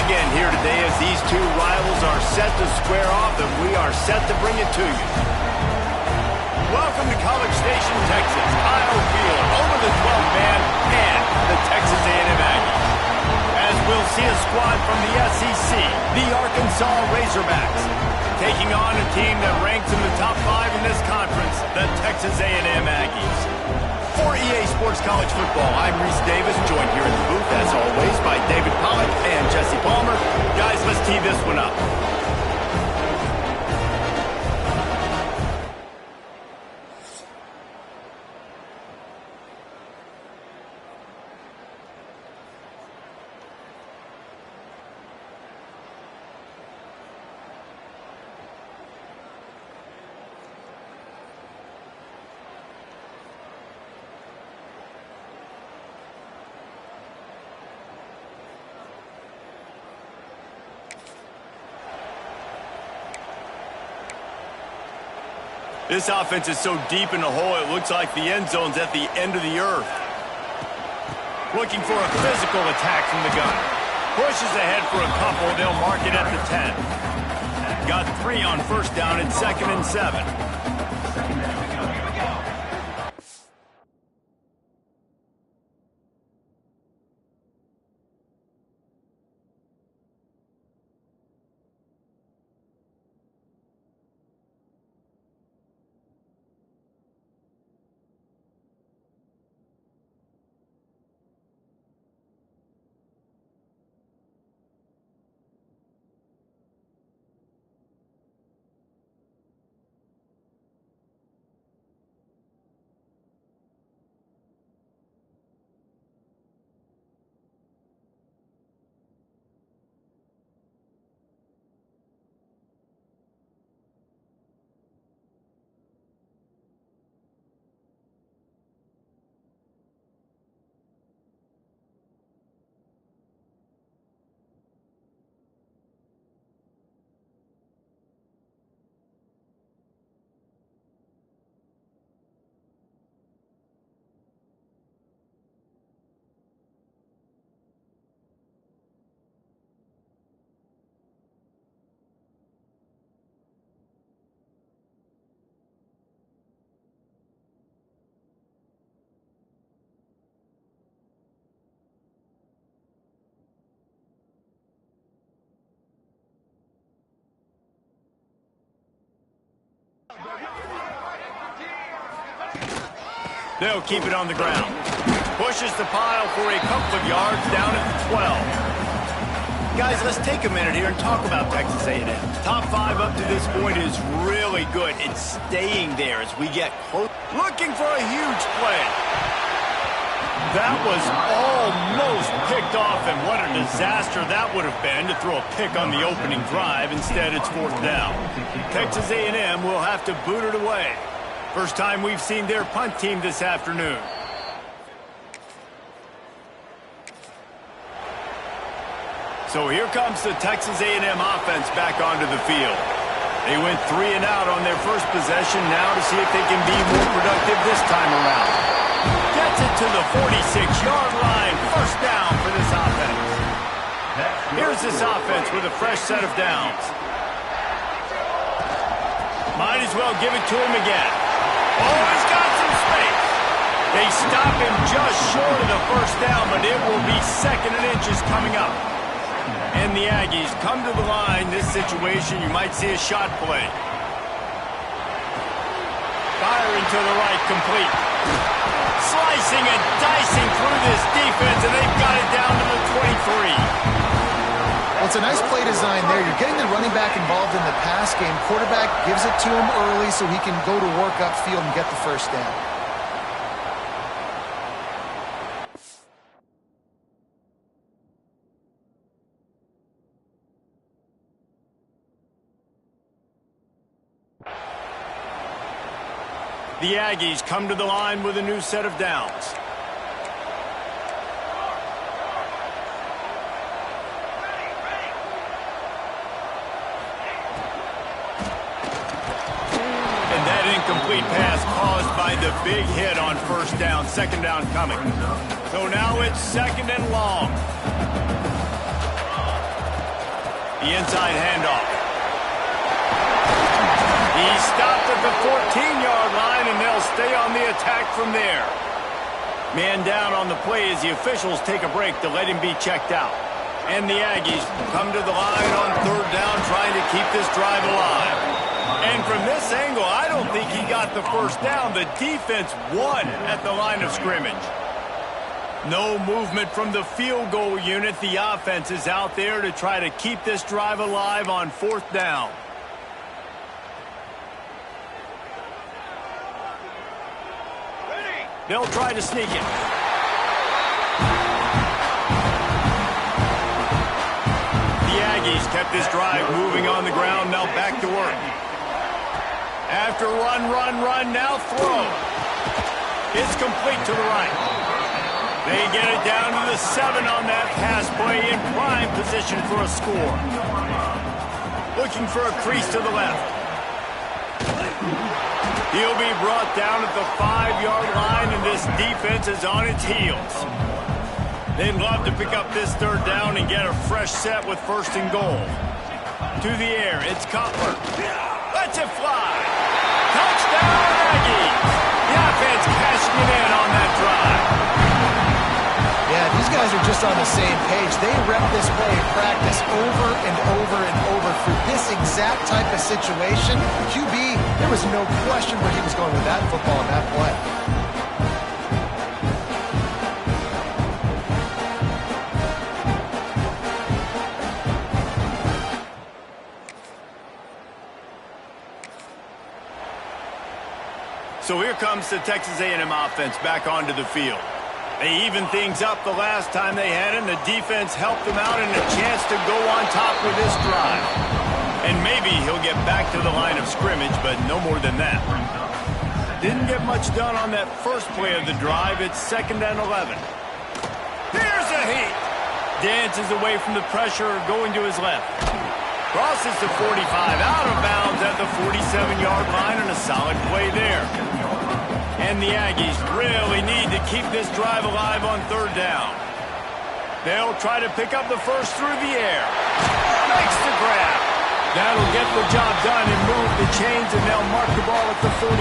again here today as these two rivals are set to square off, and we are set to bring it to you. Welcome to College Station, Texas. Kyle Field over the 12th man and the Texas A&M Aggies. As we'll see a squad from the SEC, the Arkansas Razorbacks, taking on a team that ranks in the top 5 in this conference, the Texas A&M Aggies. For EA Sports College Football, I'm Reese Davis, joined here in the booth, as always, by David Pollack and Jesse Palmer. Guys, let's tee this one up. This offense is so deep in the hole, it looks like the end zone's at the end of the earth. Looking for a physical attack from the gun. Pushes ahead for a couple. They'll mark it at the 10. Got 3 on first down and 2nd and 7. They'll keep it on the ground. Pushes the pile for a couple of yards down at the 12. Guys, let's take a minute here and talk about Texas A&M. Top 5 up to this point is really good. It's staying there as we get close. Looking for a huge play. That was almost picked off, and what a disaster that would have been to throw a pick on the opening drive. Instead, it's 4th down. Texas A&M will have to boot it away. First time we've seen their punt team this afternoon. So here comes the Texas A&M offense back onto the field. They went 3 and out on their first possession, now to see if they can be more productive this time around. Gets it to the 46-yard line. First down for this offense. Here's this offense with a fresh set of downs. Might as well give it to him again. Oh, he's got some space. They stop him just short of the first down, but it will be 2nd and inches coming up. And the Aggies come to the line. This situation, you might see a shot play. Firing to the right, complete. Slicing and dicing through this defense, and they've got it down to the 23. Well, it's a nice play design there. You're getting the running back involved in the pass game. Quarterback gives it to him early so he can go to work upfield and get the first down. The Aggies come to the line with a new set of downs. Incomplete pass caused by the big hit on first down. 2nd down coming. So now it's 2nd and long. The inside handoff. He stopped at the 14-yard line, and they'll stay on the attack from there. Man down on the play as the officials take a break to let him be checked out. And the Aggies come to the line on third down, trying to keep this drive alive. And from this angle, I don't think he got the first down. The defense won at the line of scrimmage. No movement from the field goal unit. The offense is out there to try to keep this drive alive on fourth down. They'll try to sneak it. The Aggies kept this drive moving on the ground. Now back to work. After run, now throw. It's complete to the right. They get it down to the 7 on that pass play, in prime position for a score. Looking for a crease to the left. He'll be brought down at the 5-yard line, and this defense is on its heels. They'd love to pick up this third down and get a fresh set with first and goal. To the air, it's Cutler. Lets it fly. Touchdown, Aggies. The offense cashing it in on that drive. Yeah, these guys are just on the same page. They rep this play in practice over and over and over for this exact type of situation. QB, there was no question where he was going with that football and that play. So here comes the Texas A&M offense back onto the field. They evened things up the last time they had it, and the defense helped them out and a chance to go on top with this drive. And maybe he'll get back to the line of scrimmage, but no more than that. Didn't get much done on that first play of the drive. It's 2nd and 11. Here's a heat. Dances away from the pressure, going to his left. Crosses the 45, out of bounds at the 47-yard line, and a solid play there. And the Aggies really need to keep this drive alive on third down. They'll try to pick up the first through the air. Makes the grab. That'll get the job done and move the chains, and they'll mark the ball at the 45.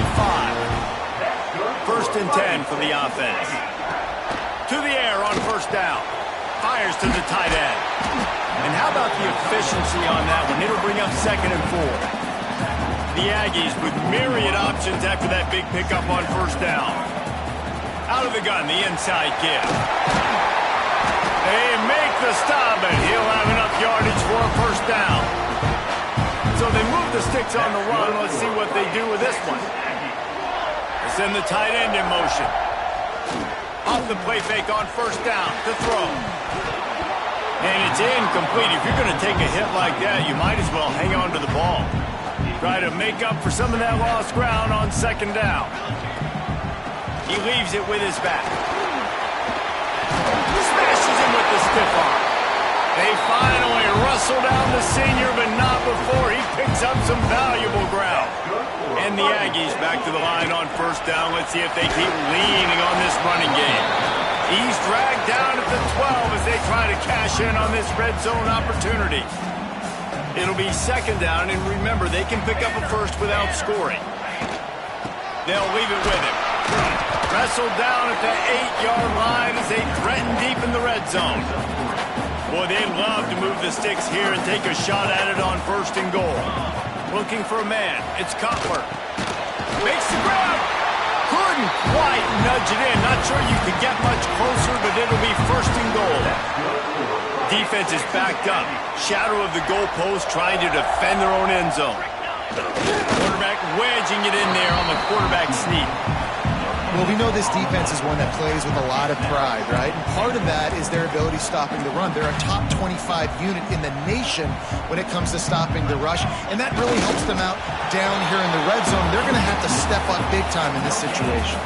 1st and 10 for the offense. To the air on first down. Fires to the tight end. And how about the efficiency on that one? It'll bring up 2nd and 4. The Aggies with myriad options after that big pickup on first down. Out of the gun, the inside give. They make the stop, and he'll have enough yardage for a first down. So they move the sticks on the run. Let's see what they do with this one. They send the tight end in motion. Off the play fake on first down to throw. And it's incomplete. If you're going to take a hit like that, you might as well hang on to the ball. Try to make up for some of that lost ground on 2nd down. He leaves it with his back. Smashes him with the stiff arm. They finally wrestle down the senior, but not before he picks up some valuable ground. And the Aggies back to the line on first down. Let's see if they keep leaning on this running game. He's dragged down at the 12 as they try to cash in on this red zone opportunity. It'll be 2nd down, and remember, they can pick up a first without scoring. They'll leave it with him. Wrestled down at the 8-yard line as they threaten deep in the red zone. Boy, they'd love to move the sticks here and take a shot at it on 1st and goal. Looking for a man. It's Cutler. Makes the grab. Couldn't quite nudge it in. Not sure you could get much closer, but it'll be 1st and goal. Defense is backed up. Shadow of the goalpost trying to defend their own end zone. Quarterback wedging it in there on the quarterback sneak. Well, we know this defense is one that plays with a lot of pride, right? And part of that is their ability stopping the run. They're a top 25 unit in the nation when it comes to stopping the rush, and that really helps them out down here in the red zone. They're going to have to step up big time in this situation.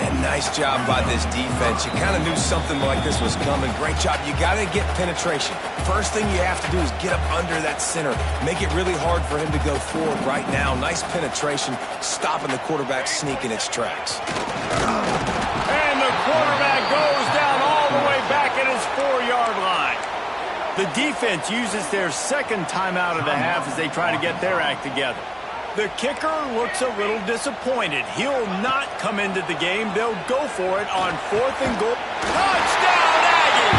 And nice job by this defense. You kind of knew something like this was coming. Great job. You got to get penetration. First thing you have to do is get up under that center. Make it really hard for him to go forward right now. Nice penetration, stopping the quarterback sneak in its tracks. And the quarterback goes down all the way back at his 4-yard line. The defense uses their second timeout of the half as they try to get their act together. The kicker looks a little disappointed. He'll not come into the game. They'll go for it on 4th and goal. Touchdown, Aggie!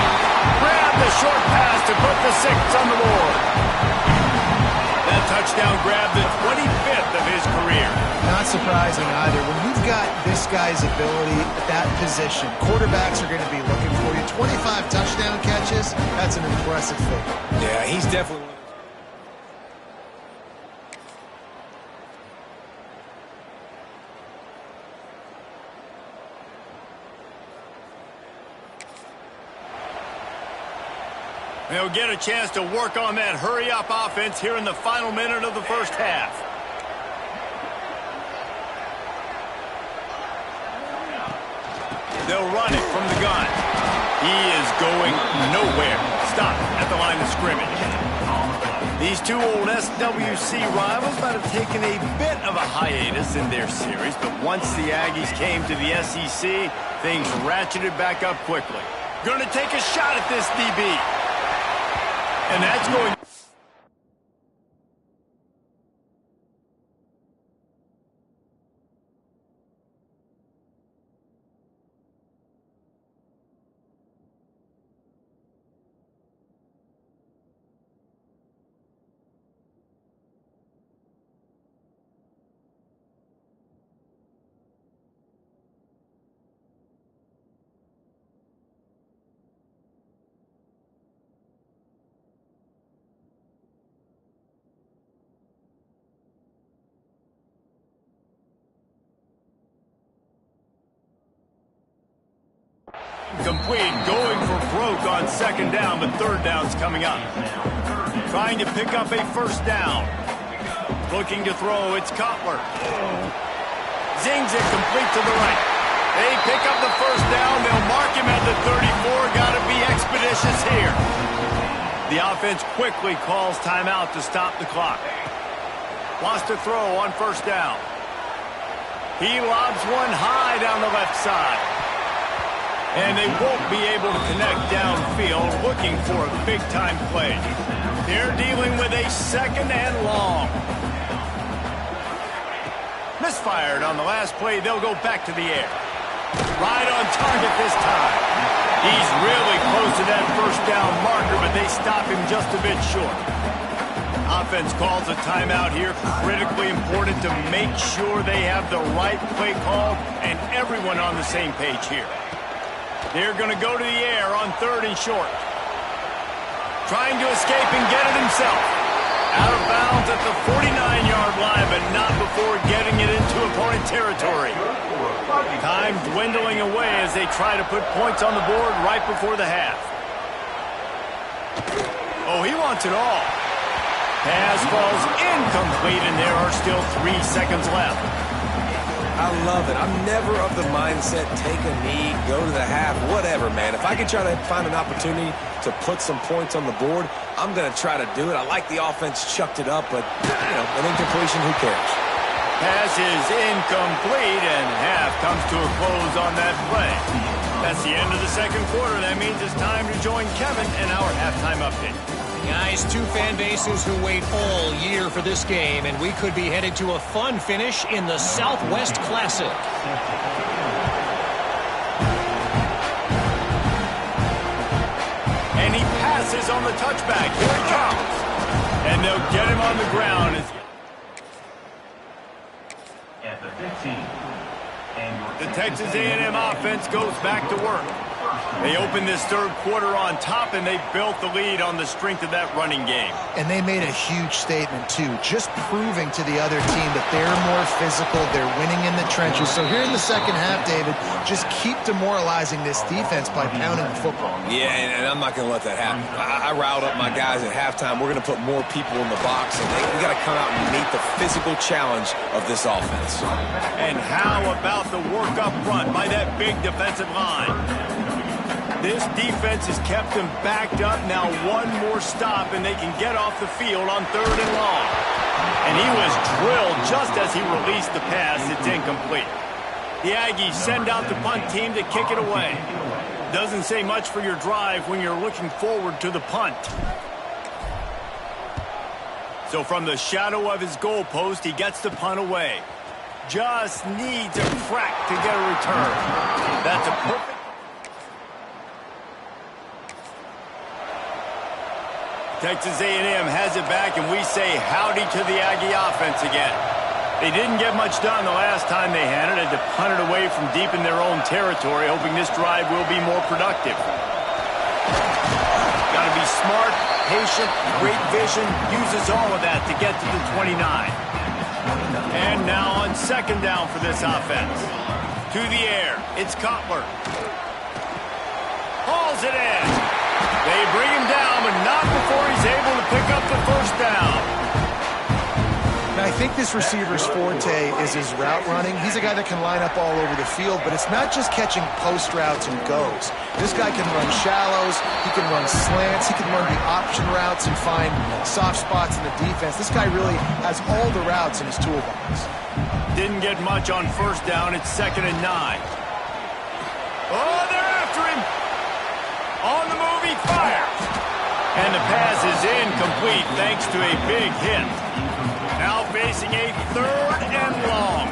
Grab the short pass to put the 6 on the board. That touchdown grabbed the 25th of his career. Not surprising either. When you've got this guy's ability at that position, quarterbacks are going to be looking for you. 25 touchdown catches, that's an impressive figure. Yeah, he's definitely... They'll get a chance to work on that hurry-up offense here in the final minute of the first half. They'll run it from the gun. He is going nowhere. Stop at the line of scrimmage. These two old SWC rivals might have taken a bit of a hiatus in their series, but once the Aggies came to the SEC, things ratcheted back up quickly. Going to take a shot at this DB. And that's going... Complete, going for broke on 2nd down, but 3rd down's coming up. Trying to pick up a 1st down. Looking to throw, it's Cutler. Zings it complete to the right. They pick up the 1st down, they'll mark him at the 34. Gotta be expeditious here. The offense quickly calls timeout to stop the clock. Wants to throw on 1st down. He lobs one high down the left side. And they won't be able to connect downfield, looking for a big-time play. They're dealing with a 2nd and long. Misfired on the last play. They'll go back to the air. Right on target this time. He's really close to that 1st down marker, but they stop him just a bit short. Offense calls a timeout here. Critically important to make sure they have the right play call and everyone on the same page here. They're going to go to the air on 3rd and short. Trying to escape and get it himself. Out of bounds at the 49-yard line, but not before getting it into opponent territory. Time dwindling away as they try to put points on the board right before the half. Oh, he wants it all. Pass falls incomplete, and there are still 3 seconds left. I love it. I'm never of the mindset, take a knee, go to the half, whatever, man. If I can try to find an opportunity to put some points on the board, I'm going to try to do it. I like the offense chucked it up, but, you know, an incompletion, who cares? Pass is incomplete, and half comes to a close on that play. That's the end of the 2nd quarter. That means it's time to join Kevin in our halftime update. Guys, 2 fan bases who wait all year for this game, and we could be headed to a fun finish in the Southwest Classic. And he passes on the touchback. Here he comes. And they'll get him on the ground. At the 15. The Texas A&M offense goes back to work. They opened this 3rd quarter on top, and they built the lead on the strength of that running game. And they made a huge statement, too, just proving to the other team that they're more physical, they're winning in the trenches. So here in the 2nd half, David, just keep demoralizing this defense by pounding the football. Yeah, and I'm not going to let that happen. I riled up my guys at halftime. We're going to put more people in the box, and we got to come out and meet the physical challenge of this offense. And how about the work up front by that big defensive line? This defense has kept them backed up. Now one more stop, and they can get off the field on 3rd and long. And he was drilled just as he released the pass. It's incomplete. The Aggies send out the punt team to kick it away. Doesn't say much for your drive when you're looking forward to the punt. So from the shadow of his goalpost, he gets the punt away. Just needs a crack to get a return. That's a perfect... Texas A&M has it back, and we say howdy to the Aggie offense again. They didn't get much done the last time they had it. Had to punt it away from deep in their own territory, hoping this drive will be more productive. Got to be smart, patient, great vision, uses all of that to get to the 29. And now on second down for this offense. To the air, it's Cutler. Hauls it in. They bring him down, but not before he's able to pick up the first down. Now, I think this receiver's forte is his route running. He's a guy that can line up all over the field, but it's not just catching post routes and goes. This guy can run shallows, he can run slants, he can run the option routes and find soft spots in the defense. This guy really has all the routes in his toolbox. Didn't get much on first down. It's 2nd and 9. Oh, they're after him. On the move, he fires. And the pass is incomplete thanks to a big hit. Now facing a 3rd and long.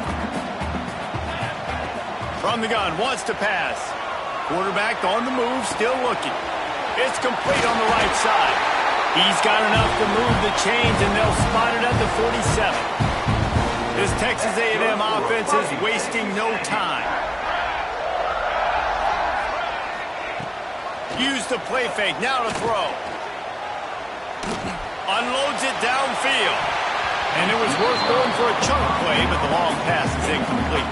From the gun, wants to pass. Quarterback on the move, still looking. It's complete on the right side. He's got enough to move the chains, and they'll spot it at the 47. This Texas A&M offense is wasting no time. Use the play fake, now to throw. Unloads it downfield. And it was worth going for a chunk play, but the long pass is incomplete.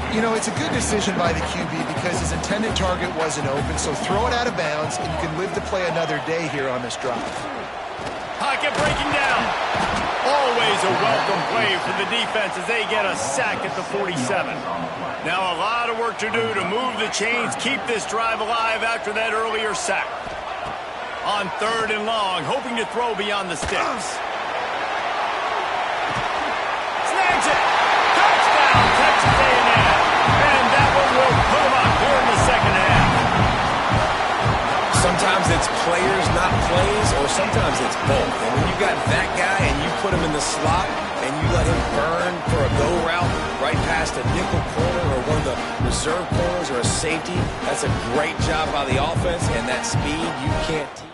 You know, it's a good decision by the QB because his intended target wasn't open, so throw it out of bounds, and you can live to play another day here on this drive. Pocket breaking down. Always a welcome play for the defense as they get a sack at the 47. Now a lot of work to do to move the chains, keep this drive alive after that earlier sack. On 3rd and long, hoping to throw beyond the sticks. Snags it. Touchdown, Texas A&M. And that one will put them up here in the second half. Sometimes it's players, not plays, or sometimes it's both. And when you got that guy and you put him in the slot and you let him burn for a go route right past a nickel corner or one of the reserve corners or a safety, that's a great job by the offense, and that speed you can't teach.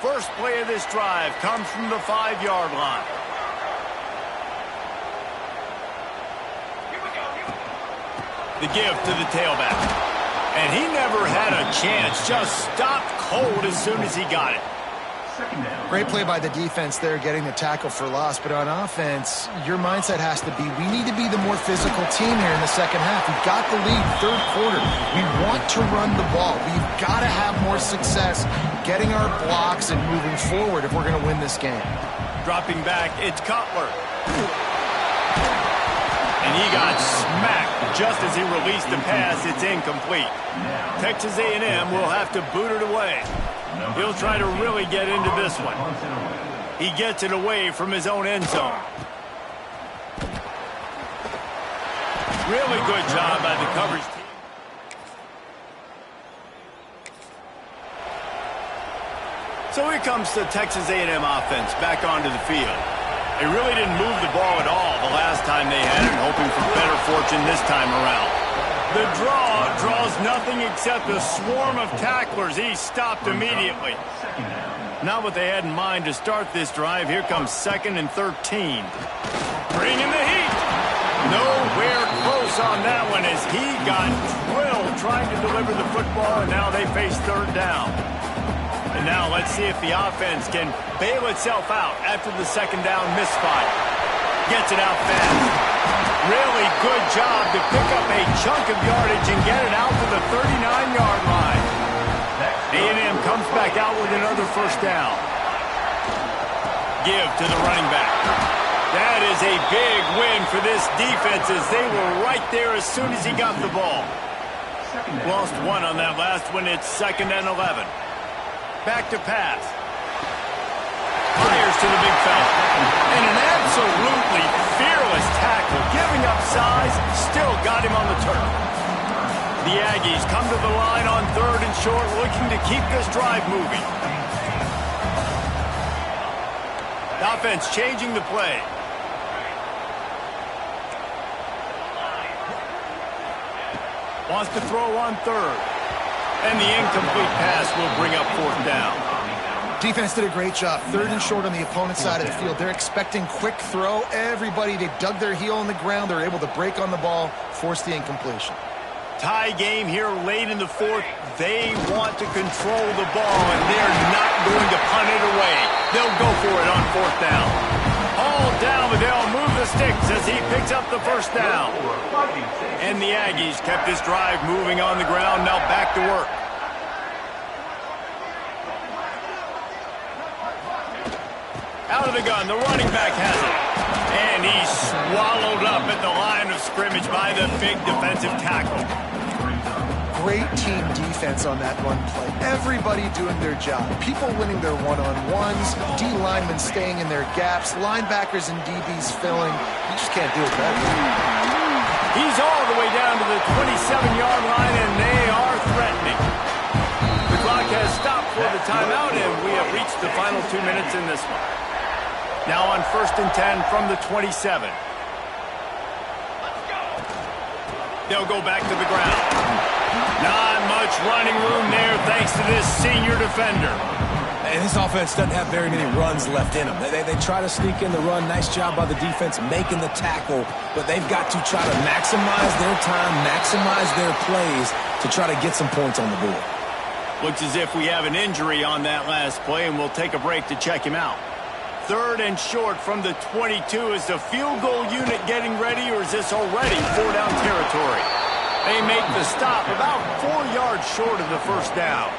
First play of this drive comes from the 5-yard line. The give to the tailback. And he never had a chance, just stopped cold as soon as he got it. Great play by the defense there, getting the tackle for loss. But on offense, your mindset has to be, we need to be the more physical team here in the second half. We've got the lead, 3rd quarter. We want to run the ball. We've got to have more success getting our blocks and moving forward if we're going to win this game. Dropping back, it's Cutler. And he got smacked just as he released the pass. It's incomplete. Texas A&M will have to boot it away. He'll try to really get into this one. He gets it away from his own end zone. Really good job by the coverage team. So here comes the Texas A&M offense back onto the field. They really didn't move the ball at all the last time they had it, hoping for better fortune this time around. The draw draws nothing except a swarm of tacklers. He's stopped immediately. Not what they had in mind to start this drive. Here comes 2nd and 13. Bringing the heat. Nowhere close on that one as he got drilled trying to deliver the football, and now they face 3rd down. And now let's see if the offense can bail itself out after the 2nd down misfire. Gets it out fast. Really good job to pick up a chunk of yardage and get it out to the 39-yard line. A&M comes back out with another 1st down. Give to the running back. That is a big win for this defense as they were right there as soon as he got the ball. Lost 1 on that last one. It's 2nd and 11. Back to pass. Fires to the big fella. And an absolutely fearless tackle, giving up size still got him on the turf. The Aggies come to the line on 3rd and short, looking to keep this drive moving. The offense changing the play. Wants to throw on 3rd. And the incomplete pass will bring up 4th down. Defense did a great job. 3rd and short on the opponent's side of the field. They're expecting quick throw. Everybody, they dug their heel on the ground. They're able to break on the ball, force the incompletion. Tie game here late in the 4th. They want to control the ball, and they're not going to punt it away. They'll go for it on 4th down. All down, but they'll move the sticks as he picks up the 1st down. And the Aggies kept this drive moving on the ground. Now back to work. Out of the gun, the running back has it. And he's swallowed up at the line of scrimmage by the big defensive tackle. Great team defense on that run play. Everybody doing their job. People winning their one-on-ones, D linemen staying in their gaps, linebackers and DBs filling. You just can't do it better. He's all the way down to the 27-yard line, and they are threatening. The clock has stopped for the timeout, and we have reached the final 2 minutes in this one. Now on 1st and 10 from the 27. They'll go back to the ground. Not much running room there thanks to this senior defender. And this offense doesn't have very many runs left in them. They try to sneak in the run. Nice job by the defense making the tackle, but they've got to try to maximize their time, maximize their plays to try to get some points on the board. Looks as if we have an injury on that last play, and we'll take a break to check him out. 3rd and short from the 22. Is the field goal unit getting ready, or is this already 4-down territory? They make the stop about 4 yards short of the 1st down.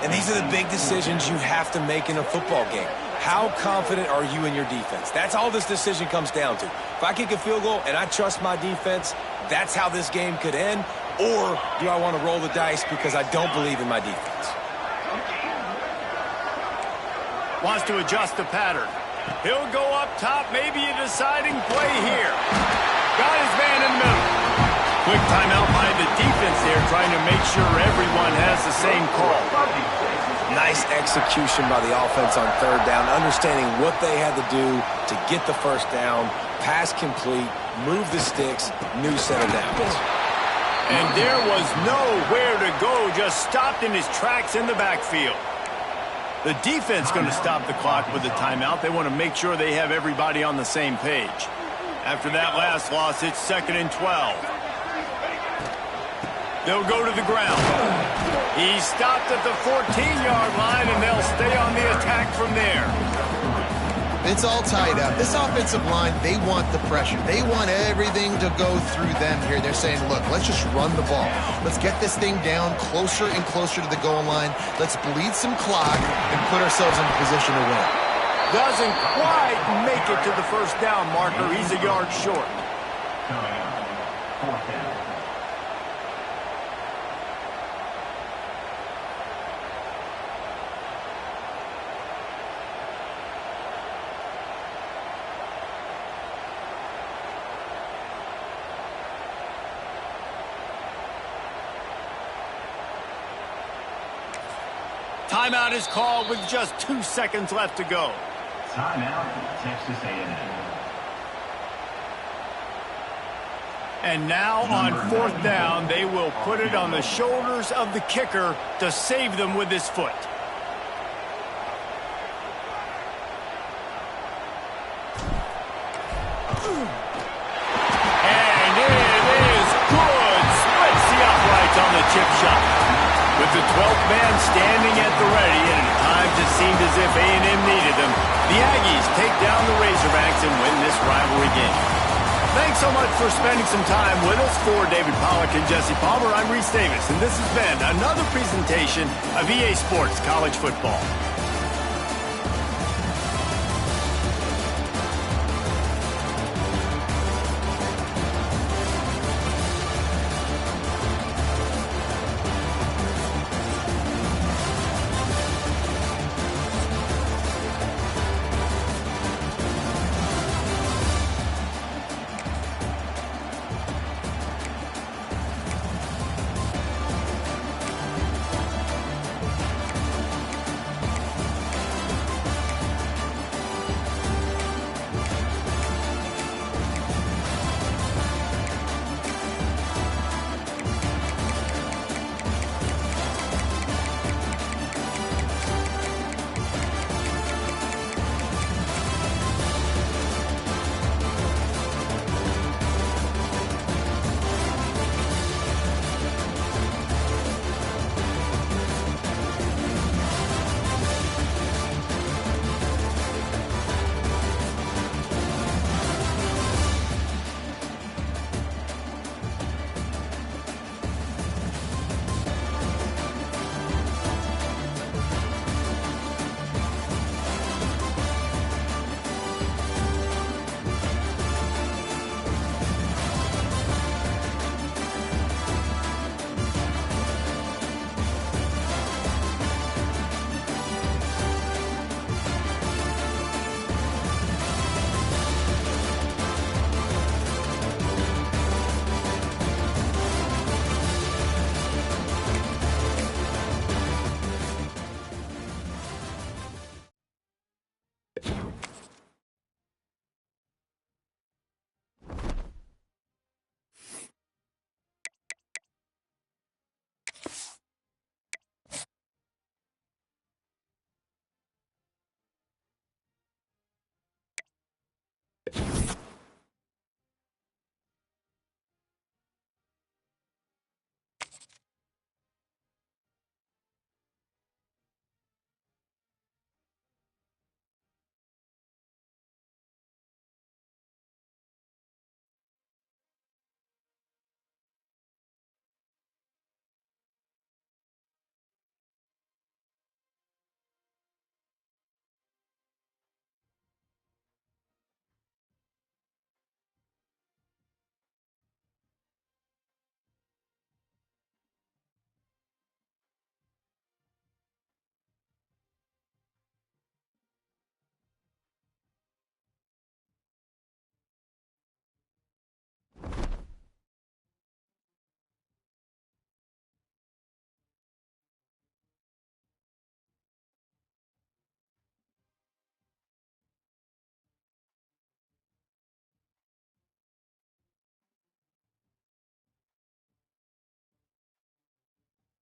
And these are the big decisions you have to make in a football game. How confident are you in your defense? That's all this decision comes down to. If I kick a field goal and I trust my defense, that's how this game could end. Or do I want to roll the dice because I don't believe in my defense? Wants to adjust the pattern. He'll go up top, maybe a deciding play here. Got his man in the middle. Quick timeout by the defense there, trying to make sure everyone has the same call. Nice execution by the offense on 3rd down, understanding what they had to do to get the 1st down, pass complete, move the sticks, new set of downs. And there was nowhere to go, just stopped in his tracks in the backfield. The defense going to stop the clock with a timeout. They want to make sure they have everybody on the same page. After that last loss, it's 2nd and 12. They'll go to the ground. He stopped at the 14-yard line, and they'll stay on the attack from there. It's all tied up. This offensive line, they want the pressure. They want everything to go through them here. They're saying, look, let's just run the ball. Let's get this thing down closer and closer to the goal line. Let's bleed some clock and put ourselves in a position to win. Doesn't quite make it to the 1st down marker. He's a yard short. 4th down. Timeout is called with just 2 seconds left to go. Timeout, Texas A&M. And now on 4th down, they will put it on the shoulders of the kicker to save them with his foot. And it is good. Splits the uprights on the chip shot. With the 12th man standing at the ready, and at times it seemed as if A&M needed them, the Aggies take down the Razorbacks and win this rivalry game. Thanks so much for spending some time with us. For David Pollack and Jesse Palmer, I'm Reese Davis, and this has been another presentation of EA Sports College Football.